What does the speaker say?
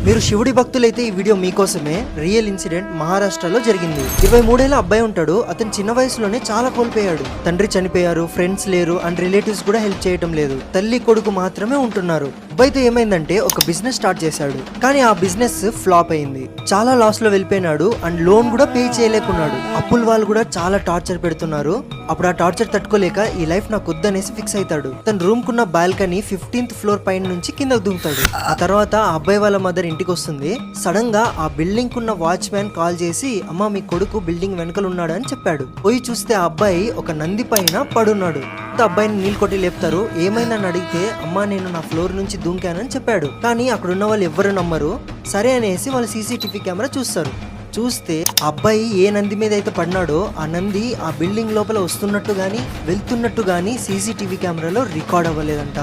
మీరు శివుడి భక్తులైతే ఈ వీడియో మీకోసమే. రియల్ ఇన్సిడెంట్ మహారాష్ట్రలో జరిగింది. 23 ఏళ్ల అబ్బాయి ఉంటాడు. అతను చిన్న వయసులోనే చాలా కోల్పోయాడు. తండ్రి చనిపోయారు, ఫ్రెండ్స్ లేరు అండ్ రిలేటివ్స్ కూడా హెల్ప్ చేయటం లేదు. తల్లి కొడుకు మాత్రమే ఉంటున్నారు. అబ్బాయితో ఏమైందంటే ఒక బిజినెస్ స్టార్ట్ చేశాడు. కానీ ఆ బిజినెస్ ఫ్లాప్ అయింది. చాలా లాస్ లో వెళ్ళిపోయినాడు అండ్ లోన్ కూడా పే చేయలేకున్నాడు. అప్పుల వాళ్ళు కూడా చాలా టార్చర్ పెడుతున్నారు. అప్పుడు ఆ టార్చర్ తట్టుకోలేక ఈ లైఫ్ నాకు వద్దనేసి ఫిక్స్ అవుతాడు. తన రూమ్ కున్న బాల్కనీ 15th ఫ్లోర్ పైన నుంచి కిందకు దిగుతాడు. ఆ తర్వాత ఆ అబ్బాయి వాళ్ళ మదర్ ఇంటికి వస్తుంది. సడన్ గా ఆ బిల్డింగ్ కున్న వాచ్మ్యాన్ కాల్ చేసి, అమ్మ మీ కొడుకు బిల్డింగ్ వెనకలు ఉన్నాడు అని చెప్పాడు. పోయి చూస్తే ఆ అబ్బాయి ఒక నంది పైన పడున్నాడు. అబ్బాయిని నీళ్ళు కొట్టి లేపుతారు. ఏమైందని అడిగితే, అమ్మా నేను నా ఫ్లోర్ నుంచి దూకానని చెప్పాడు. కానీ అక్కడ ఉన్న వాళ్ళు ఎవ్వరు నమ్మరు. సరే అనేసి వాళ్ళు సీసీటీవీ కెమెరా చూస్తారు. చూస్తే అబ్బాయి ఏ నంది మీద అయితే పడినాడో ఆ నంది ఆ బిల్డింగ్ లోపల వస్తున్నట్టు గానీ వెళ్తున్నట్టు గానీ సీసీటీవీ కెమెరాలో రికార్డ్ అవ్వలేదంట.